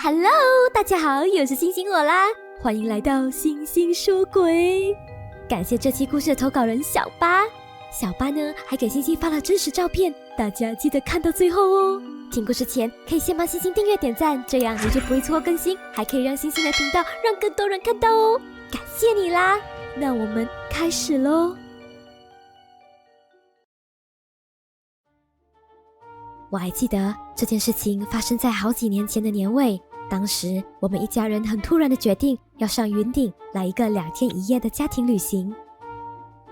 Hello， 大家好，又是星星我啦，欢迎来到星星说鬼。感谢这期故事的投稿人小八，小八呢还给星星发了真实照片，大家记得看到最后哦。听故事前可以先帮星星订阅点赞，这样你就不会错过更新，还可以让星星的频道让更多人看到哦。感谢你啦，那我们开始咯。我还记得这件事情发生在好几年前的年尾，当时我们一家人很突然的决定要上云顶来一个2天1夜的家庭旅行。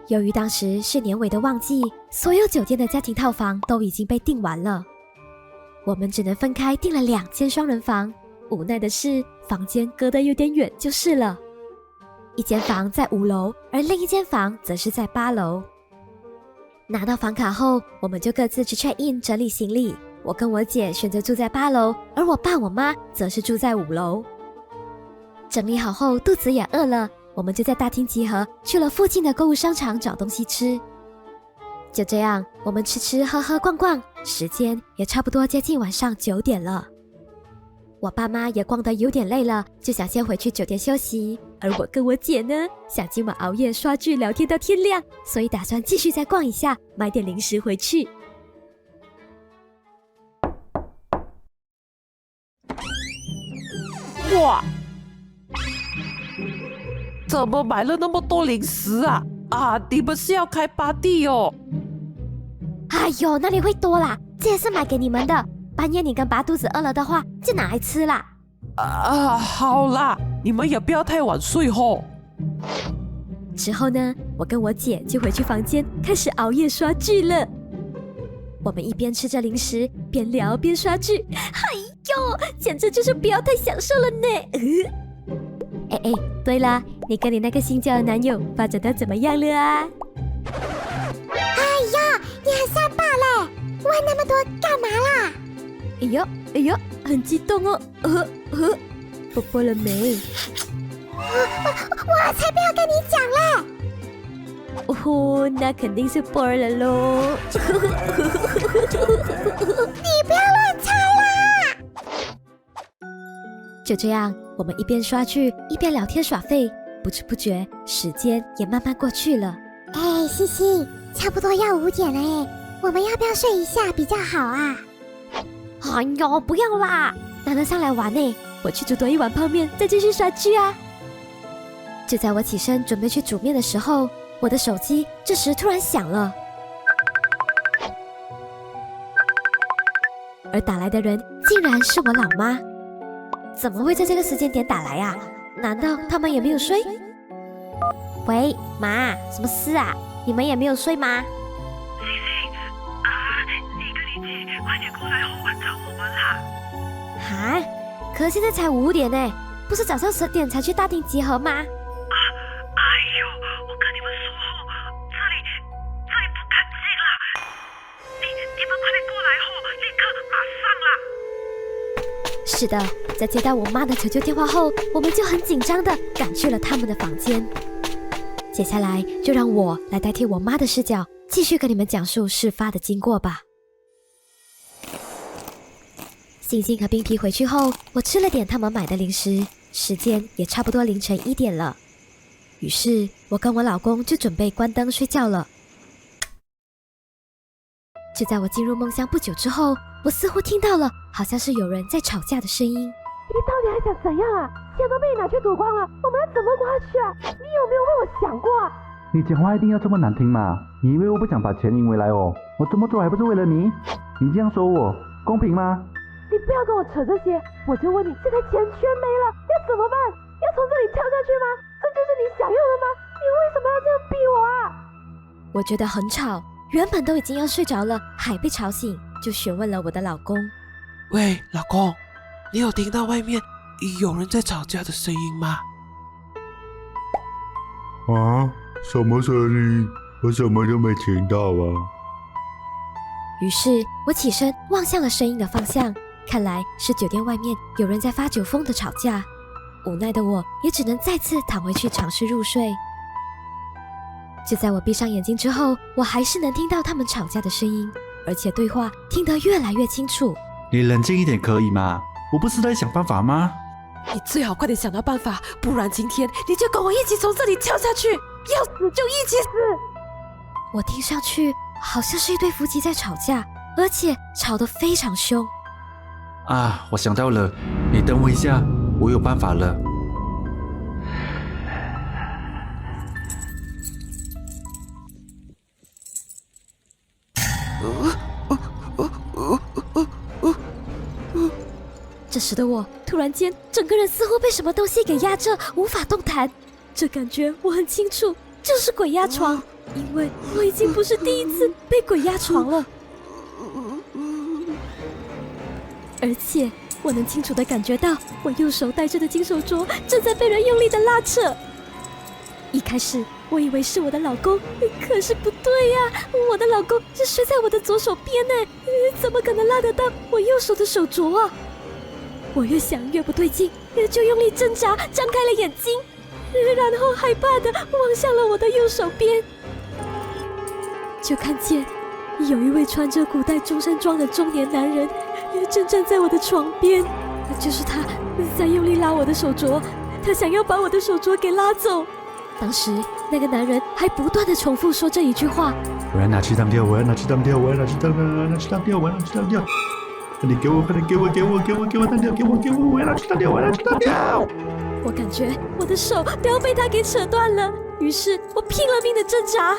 由于当时是年尾的旺季，所有酒店的家庭套房都已经被订完了，我们只能分开订了2间双人房，无奈的是房间隔得有点远就是了。一间房在5楼，而另一间房则是在8楼。拿到房卡后，我们就各自去 check in 整理行李。我跟我姐选择住在8楼，而我爸我妈则是住在5楼。整理好后，肚子也饿了，我们就在大厅集合，去了附近的购物商场找东西吃。就这样，我们吃吃喝喝逛逛，时间也差不多接近晚上9点了。我爸妈也逛得有点累了，就想先回去酒店休息，而我跟我姐呢，想今晚熬夜刷剧聊天到天亮，所以打算继续再逛一下，买点零食回去。哇！怎么买了那么多零食啊？你们是要开 party 哦？哎呦，哪里会多啦？这也是买给你们的。半夜你跟爸肚子饿了的话，就拿来吃啦。好啦，你们也不要太晚睡吼。之后呢，我跟我姐就回去房间开始熬夜刷剧了。我们一边吃着零食，边聊边刷剧。哎呦，简直就是不要太享受了呢。对了，你跟你那个新交的男友发展到怎么样了啊？哎呀，你很三八嘞，问那么多干嘛啦？哎呦，很激动哦。啵啵了没？我才不要跟你讲嘞。哦，那肯定是啵了咯。你不要乱猜啦！就这样，我们一边刷剧一边聊天耍废，不知不觉时间也慢慢过去了。哎，西西，差不多要5点了哎，我们要不要睡一下比较好啊？哎呦，不要啦，难得上来玩呢，我去煮多一碗泡面，再继续刷剧啊。就在我起身准备去煮面的时候，我的手机这时突然响了，而打来的人竟然是我老妈。怎么会在这个时间点打来啊？难道他们也没有睡？喂，妈，什么事啊？你们也没有睡吗？星星，你跟你姐快点过来后晚找我们啦！哈？可是现在才5点呢，不是早上10点才去大厅集合吗？哎呦，我跟你们说哦，这里不干净啦！你们快点过来后，立刻马上啦！是的，在接到我妈的求救电话后，我们就很紧张地赶去了他们的房间。接下来就让我来代替我妈的视角，继续跟你们讲述事发的经过吧。星星和冰皮回去后，我吃了点他们买的零食，时间也差不多凌晨1点了。于是我跟我老公就准备关灯睡觉了。就在我进入梦乡不久之后，我似乎听到了好像是有人在吵架的声音。你到底还想怎样啊？钱都被你拿去赌光了，我们要怎么过下去啊？你有没有为我想过啊？你讲话一定要这么难听吗？你以为我不想把钱赢回来哦？我这么做还不是为了你？你这样说我公平吗？你不要跟我扯这些，我就问你，现在钱全没了，要怎么办？要从这里跳下去吗？这就是你想要的吗？你为什么要这样逼我啊？我觉得很吵，原本都已经要睡着了，还被吵醒，就询问了我的老公。喂，老公，你有听到外面有人在吵架的声音吗？啊？什么声音？我什么都没听到啊。于是我起身望向了声音的方向，看来是酒店外面有人在发酒疯的吵架。无奈的我也只能再次躺回去尝试入睡。就在我闭上眼睛之后，我还是能听到他们吵架的声音，而且对话听得越来越清楚。你冷静一点可以吗？我不是在想办法吗？你最好快点想到办法，不然今天你就跟我一起从这里跳下去，要死就一起死！我听上去好像是一对夫妻在吵架，而且吵得非常凶。啊，我想到了，你等我一下，我有办法了。这时的我突然间整个人似乎被什么东西给压着，无法动弹。这感觉我很清楚，就是鬼压床，因为我已经不是第一次被鬼压床了。而且我能清楚地感觉到，我右手戴着的金手镯正在被人用力地拉扯。一开始我以为是我的老公，可是不对呀，我的老公是睡在我的左手边呢，怎么可能拉得到我右手的手镯啊？我越想越不对劲，就用力挣扎，张开了眼睛，然后害怕地望向了我的右手边，就看见有一位穿着古代中山装的中年男人正站在我的床边，就是他在用力拉我的手镯，他想要把我的手镯给拉走。当时那个男人还不断地重复说这一句话：我要拿去当掉，我要拿去当掉，我要拿去当掉，我要拿去当掉，我要拿去当掉。快点给我，快点给我，给我，给我，给我当掉，给我，给我，我要拿去当掉，我要拿去当掉。我感觉我的手都要被他给扯断了，于是我拼了命的挣扎。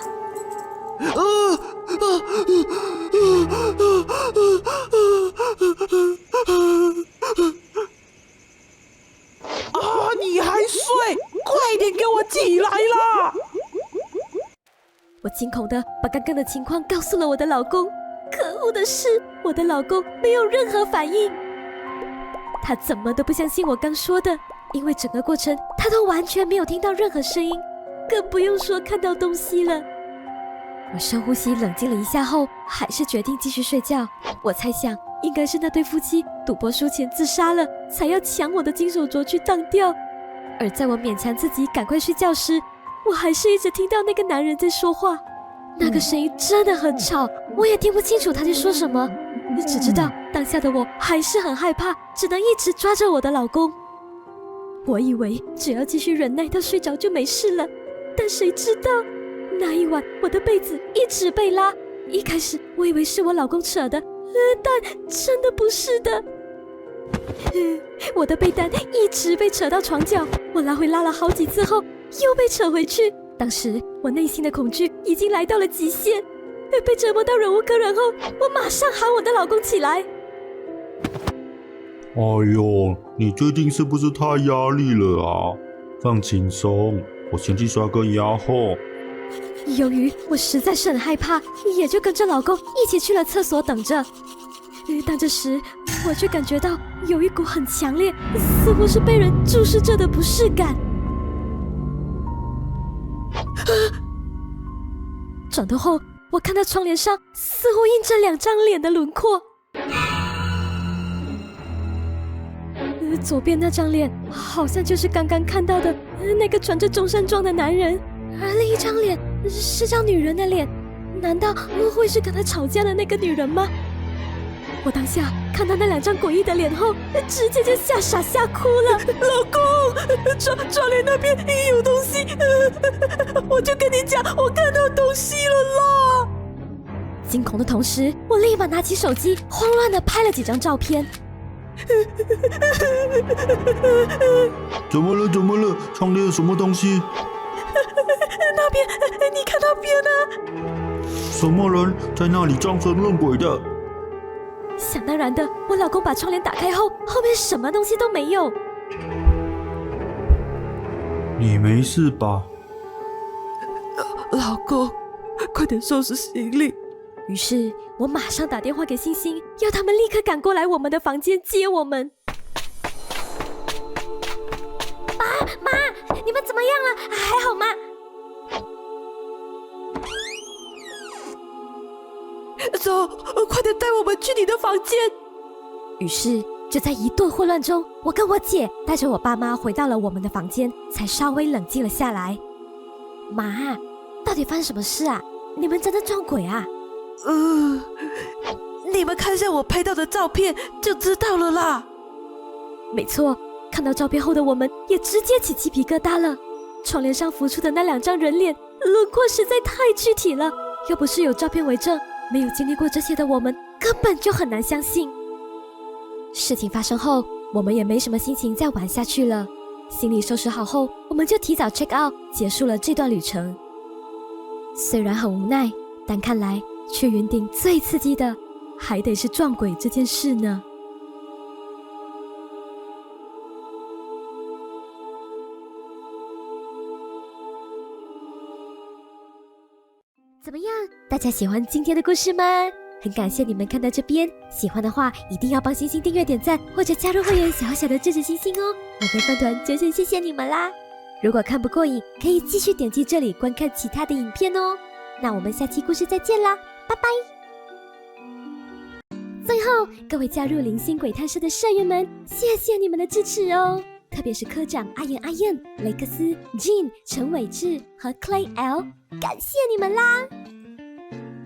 你还睡？快点给我起来啦！我惊恐的把刚刚的情况告诉了我的老公，可恶的是，我的老公没有任何反应，他怎么都不相信我刚说的，因为整个过程他都完全没有听到任何声音，更不用说看到东西了。我深呼吸冷静了一下后，还是决定继续睡觉。我猜想应该是那对夫妻赌博输钱自杀了，才要抢我的金手镯去当掉。而在我勉强自己赶快睡觉时，我还是一直听到那个男人在说话，那个声音真的很吵，我也听不清楚他在说什么，只知道当下的我还是很害怕，只能一直抓着我的老公。我以为只要继续忍耐到睡着就没事了，但谁知道那一晚我的被子一直被拉，一开始我以为是我老公扯的，但真的不是的。我的被单一直被扯到床角，我来回拉了好几次后又被扯回去。当时我内心的恐惧已经来到了极限，被折磨到忍无可忍后，我马上喊我的老公起来。哎呦，你最近是不是太压力了啊？放轻松，我先去刷个牙后。由于我实在是很害怕，也就跟着老公一起去了厕所等着。但这时我却感觉到有一股很强烈，似乎是被人注视着的不适感。转头后，我看到窗帘上似乎印着2张脸的轮廓。左边那张脸好像就是刚刚看到的那个穿着中山装的男人，而另一张脸是张女人的脸，难道会是跟他吵架的那个女人吗？我当下看到那2张诡异的脸后，直接就吓傻吓哭了。老公，窗帘那边有东西，我就跟你讲，我看到东西了啦！惊恐的同时，我立马拿起手机，慌乱地拍了几张照片。怎么了？怎么了？窗帘有什么东西？那边，你看那边啊！什么人在那里装神弄鬼的？想当然的，我老公把窗帘打开后，后面什么东西都没有。你没事吧？老公，快点收拾行李。于是我马上打电话给星星，要他们立刻赶过来我们的房间接我们。妈，你们怎么样了？还好吗？走，快点带我们去你的房间。于是就在一顿混乱中，我跟我姐带着我爸妈回到了我们的房间，才稍微冷静了下来。妈，到底发生什么事啊？你们真的撞鬼啊？你们看一下我拍到的照片就知道了啦。没错，看到照片后的我们也直接起鸡皮疙瘩了。窗帘上浮出的那2张人脸，轮廓实在太具体了，要不是有照片为证，没有经历过这些的我们根本就很难相信。事情发生后，我们也没什么心情再玩下去了。行李收拾好后，我们就提早 check out， 结束了这段旅程。虽然很无奈，但看来去云顶最刺激的还得是撞鬼这件事呢。怎么样，大家喜欢今天的故事吗？很感谢你们看到这边，喜欢的话一定要帮星星订阅、点赞或者加入会员，小小的支持星星哦。我跟饭团真心谢谢你们啦！如果看不过瘾，可以继续点击这里观看其他的影片哦。那我们下期故事再见啦，拜拜！最后，各位加入灵性鬼探社的社员们，谢谢你们的支持哦！特别是科长阿燕、雷克斯、Jean、陈伟志和 Clay L， 感谢你们啦！